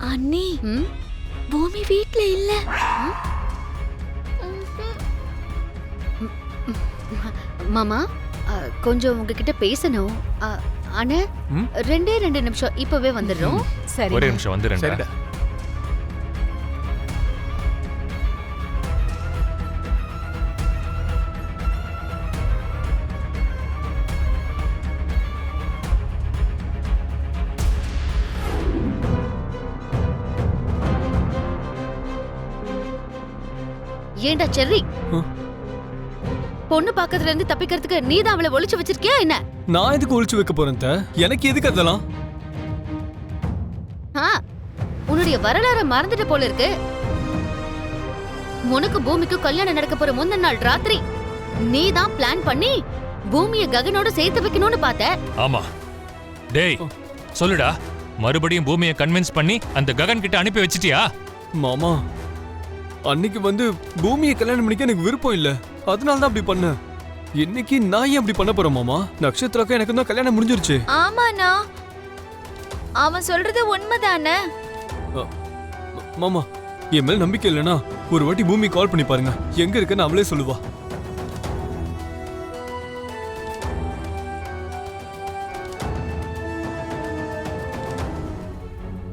அண்ணி பூமி வீட்ல இல்ல. மாமா கொஞ்சம் உங்ககிட்ட பேசணும். அண்ணே 2 நிமிஷம் இப்பவே வந்துடுறோம். சரி, ஒரே நிமிஷம் வந்துடுறேன். ஏண்டா செர்ரி, பொண்ணு பாக்கத்துல இருந்து தப்பிக்கிறதுக்கு நீதான் அவளை ஒளிச்சு வச்சிருக்கியா என்ன? நான் எதுக்கு ஒளிச்சு வைக்க போறேன்? எனக்கு எதுக்கு அதெல்லாம்? உன்னுடைய வரலாறு மறந்துட்ட போல இருக்கு. உனக்கு பூமிக்கு கல்யாணம் நடக்க போற முந்தின நாள் ராத்திரி நீதான் பிளான் பண்ணி பூமியை ககனோட சேர்த்து வைக்கணும்னு பார்த்த. ஆமா. டேய் சொல்லுடா, மறுபடியும் பூமியை கன்வின்ஸ் பண்ணி அந்த ககன் கிட்ட அனுப்பி வச்சிட்டியா? மாமா, அன்னைக்கு பூமியை கல்யாணம் பண்ணிக்க எனக்கு விருப்பம் இல்ல, அதனால தான் அப்படி பண்ணேன். இன்னைக்கு நான் ஏன் அப்படி பண்ண போறேன் மாமா? நட்சத்திரக்கும் எனக்கு தான் கல்யாணம் முடிஞ்சிருச்சு. ஆமாண்ணா, அவன் சொல்றது உண்மைதானே. மாமா, என் மேல நம்பிக்கை இல்லைன்னா ஒரு வாட்டி பூமி கால் பண்ணி பாருங்க, எங்க இருக்குன்னு அவளே சொல்லுவா.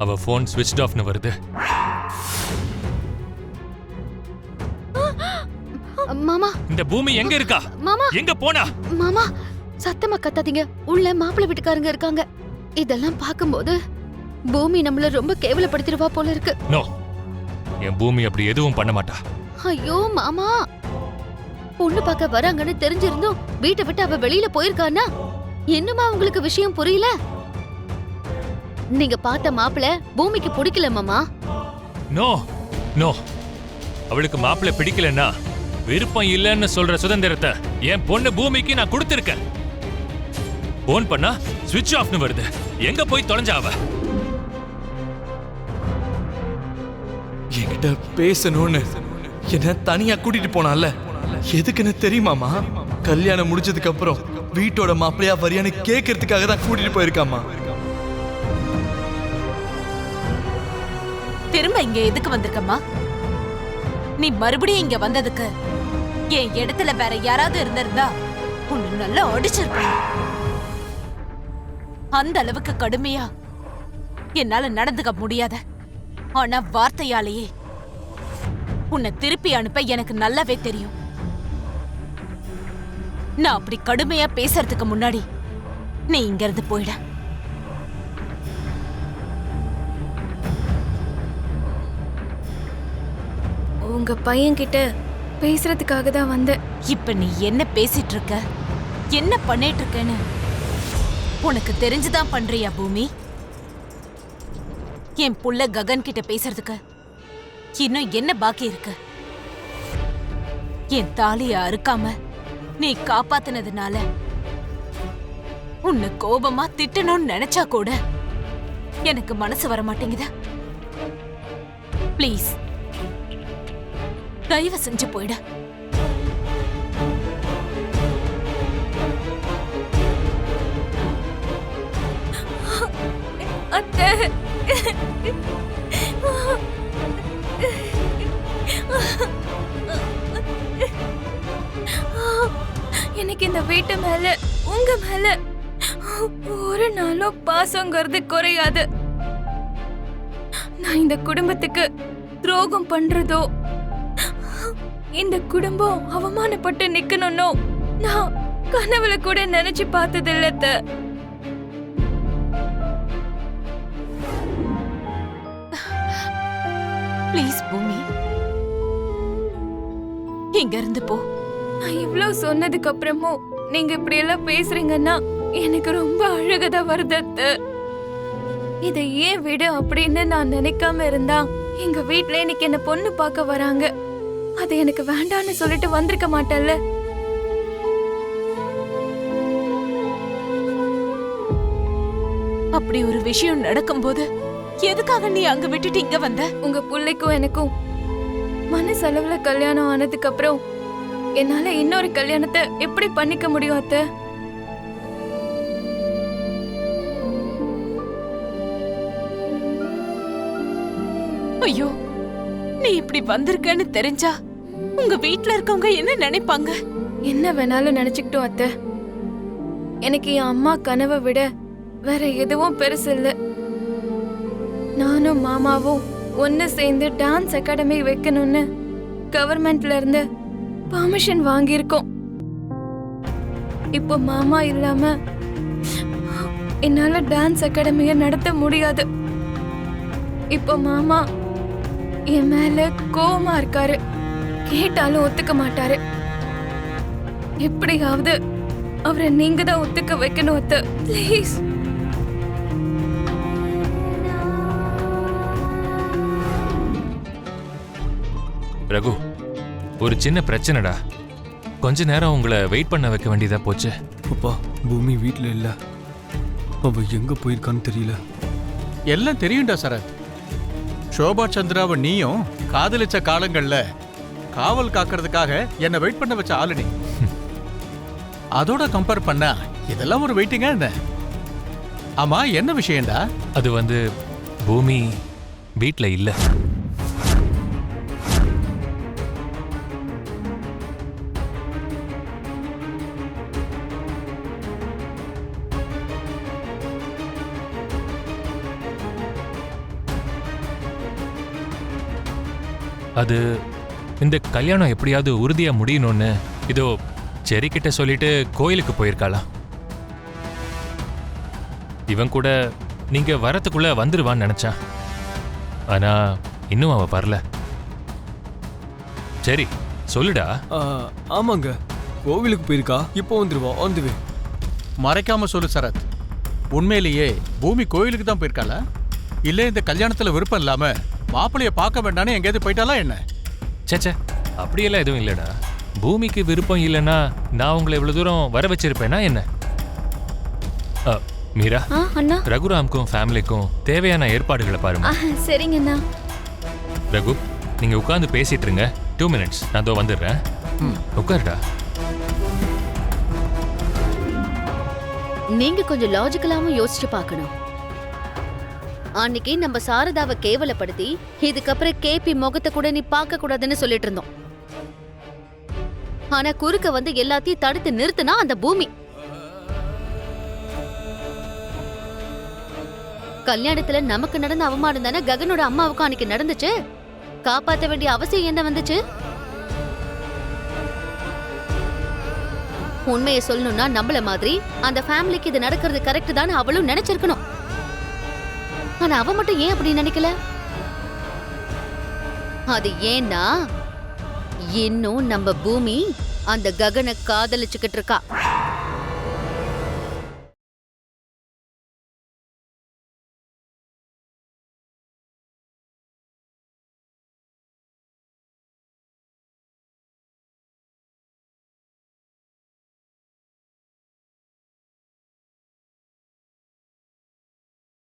அவ போன் ஸ்விட்ச்ட் ஆஃப்னு வருது. மாமா, இந்த பூமி எங்க இருக்கா? மாமா, எங்க போனா? மாமா சத்தமா கத்தாதீங்க, உள்ள மாப்பிள்ளை வீட்டுக்காரங்க இருக்காங்க. இதெல்லாம் பாக்கும்போது பூமி நம்மள ரொம்ப கேவலப்படுத்திடுவா போல இருக்கு. நோ, என் பூமி அப்படி எதுவும் பண்ண மாட்டா. ஐயோ மாமா, பொண்ணு பார்க்க வராங்கன்னு தெரிஞ்சிருந்தும் வீட்டை விட்டு அவ வெளியில போயிருக்கானா? இன்னுமா உங்களுக்கு விஷயம் புரியல? நீங்க பார்த்த மாப்பிள்ளை பூமிக்கு பிடிக்கல மாமா. நோ நோ, அவளுக்கு மாப்பிள்ளை பிடிக்கலன்னா விருப்பம் இல்லைன்னு சொல்ற சுதந்திரத்தை என் பொண்ணு பூமிக்கு நான் கொடுத்திருக்கேன். போன் பண்ணா ஸ்விட்ச் ஆஃப்னு வருது. எங்க போய் தொலைஞ்சா அவ? என்கிட்ட பேசணும்னு என்ன தனியா கூட்டிட்டு போனால, எதுக்குன்னு தெரியுமாமா? கல்யாணம் முடிஞ்சதுக்கு அப்புறம் வீட்டோட மாப்பிள்ளையா வரியான்னு கேட்கறதுக்காக தான் கூட்டிட்டு போயிருக்காமா. திரும்ப இங்க எதுக்கு வந்திருக்கம்மா? நீ மறுபடியும் இங்க வந்ததுக்கு என் இடத்துல வேற யாராவது இருந்திருந்தா உன்னை நல்லா அடிச்சிருப்பேன். அந்த அளவுக்கு கடுமையா என்னால நடந்துக்க முடியாத, ஆனா வார்த்தையாலேயே உன்னை திருப்பி அனுப்ப எனக்கு நல்லாவே தெரியும். நான் அப்படி கடுமையா பேசுறதுக்கு முன்னாடி நீ இங்க இருந்து போயிட. உங்க பையன்கிட்ட பேசுறதுக்காக தான் வந்தேன். இப்ப நீ என்ன பேசிட்டு இருக்க, என்ன பண்ணிட்டு இருக்கன்னு உனக்கு தெரிஞ்சுதான் பண்றியா பூமி? என் புள்ள ககன் கிட்ட பேசுறதுக்கு இன்னும் என்ன பாக்கி இருக்கு? என் தாலிய அறுக்காம நீ காப்பாத்தினதுனால உன்னை கோபமா திட்டணும்னு நினைச்சா கூட எனக்கு மனசு வர மாட்டேங்குது. ப்ளீஸ் தயவு செஞ்சு போயிட. அத்தை, எனக்கு இந்த வீட்டு மேல உங்க மேல ஒரு நாளும் பாசங்கிறது குறையாது. நான் இந்த குடும்பத்துக்கு துரோகம் பண்றதோ, இந்த குடும்பம் அவமானப்பட்டு நிக்கணும்னோ நான் கனவுல கூட நினைச்சு பார்த்தது இல்ல. ப்ளீஸ் பூமி, இங்க இருந்து போ. நான் இவ்வளவு சொன்னதுக்கு அப்புறமும் நீங்க இப்படி எல்லாம் பேசுறீங்கன்னா எனக்கு ரொம்ப அழகதா வருது. இதை ஏன் விடு அப்படின்னு நான் நினைக்காம இருந்தா எங்க வீட்டுல இன்னைக்கு என்ன பொண்ணு பார்க்க வராங்க. அது எனக்கு வேண்டான்னு சொல்லிட்டு வந்திருக்க மாட்டேன்ல. அப்படி ஒரு விஷயம் நடக்கும்போது எதுக்காக நீ அங்க விட்டுட்டு இங்க வந்த? உங்க புள்ளைக்கும் எனக்கும் மனசளவுல கல்யாணம் ஆனதுக்கு அப்புறம் என்னால இன்னொரு கல்யாணத்தை எப்படி பண்ணிக்க முடியும் அத்தை? ஐயோ, நீ இப்படி வந்திருக்கன்னு தெரிஞ்சா உங்க வீட்ல இருக்கவங்க என்ன நினைப்பாங்க? என்ன வேணாலும் நினைச்சுக்கிட்டோம் அத்தை. எனக்கு என் அம்மா கனவை விட வேற எதுவும் பெருசு இல்ல. நானும் மாமாவும் ஒன்னு சேர்ந்து டான்ஸ் அகாடமி வைக்கணும்னு கவர்மெண்ட்ல இருந்து பர்மிஷன் வாங்கியிருக்கோம். இப்போ மாமா இல்லாம என்னால டான்ஸ் அகாடமிய நடத்த முடியாது. இப்போ மாமா என் மேல கோவமா இருக்காரு. கேட்டாலும் ஒத்துக்க மாட்டாரு. எப்படியாவது அவரை நீங்க தான் ஒத்துக்க வைக்கணும் அத்தை. ப்ளீஸ். ரகு, ஒரு சின்ன பிரச்சனைடா. கொஞ்ச நேரம் உங்களை வெயிட் பண்ண வைக்க வேண்டியதா போச்சு. அப்பா, பூமி வீட்ல இல்ல. அவ எங்க போயிருக்கான்னு தெரியல. எல்லாம் தெரியும்டா சரத். சோபா சந்திராவை நீயும் காதலிச்ச காலங்கள்ல காவல் காக்கிறதுக்காக என்ன வெயிட் பண்ண வச்ச ஆளு நீ. அதோட கம்பேர் பண்ணா இதெல்லாம் ஒரு வெயிட்டிங்கா என்ன? ஆமா, என்ன விஷயம்டா? அது வந்து பூமி வீட்ல இல்ல. அது இந்த கல்யாணம் எப்படியாவது உறுதியா முடியணும்னு இதோ செரி கிட்ட சொல்லிட்டு கோயிலுக்கு போயிருக்காளாம். இவன் கூட நீங்க வரத்துக்குள்ள வந்துருவான்னு நினைச்சான். ஆனா இன்னும் அவ வரல. சரி சொல்லுடா. ஆமாங்க, கோவிலுக்கு போயிருக்கா. இப்போ வந்துருவா. ஆன் தி வே. மறைக்காம சொல்லு சரத். உண்மையிலேயே பூமி கோயிலுக்கு தான் போயிருக்காளா? இல்ல இந்த கல்யாணத்துல விருப்பம் இல்லாம மாப்பிள்ளைய பார்க்க வேண்டான்னு எங்கேயாவது போயிட்டாலா என்ன? சேச்சே, அப்படியெல்லாம் எதுவும் இல்லடா. பூமிக்கு விருப்பம் இல்லைன்னா நான் உங்களை இவ்வளவு தூரம் வர வச்சிருப்பேனா என்ன? மீரா, அண்ணா. ரகுராமுக்கும் ஃபேமிலிக்கும் தேவையான ஏற்பாடுகளை பாருங்க. சரிங்கண்ணா. ரகு, நீங்க உட்கார்ந்து பேசிட்டு இருங்க. 2 minutes, நான் இதோ வந்துடுறேன். உட்காருடா. நீங்க கொஞ்சம் லாஜிக்கலாவும் யோசிச்சு பார்க்கணும். அன்னைக்கு நம்ம சாரதாவை கேவலப்படுத்தி இதுக்கப்புறம் கேபி முகத்தை கூட நீ பார்க்க கூடாதுன்னு சொல்லிட்டு இருந்தோம். ஆனா குறுக்க வந்து எல்லாத்தையும் தடுத்து நிறுத்தினா அந்த பூமி. கல்யாணத்துல நமக்கு நடந்த அவமானம் தானே ககனோட அம்மாவுக்கும் அன்னைக்கு நடந்துச்சு. காப்பாற்ற வேண்டிய அவசியம் என்ன வந்துச்சு? உண்மையை சொல்லணும்னா நம்மள மாதிரி அந்த ஃபேமிலிக்கு இது நடக்கிறது கரெக்ட் தான் அவளும் நினைச்சிருக்கணும். ஆனா அவ மட்டும் ஏன் அப்படி நினைக்கல? அது ஏன்னா இன்னும் நம்ம பூமி அந்த ககனை காதலிச்சுக்கிட்டு இருக்கா.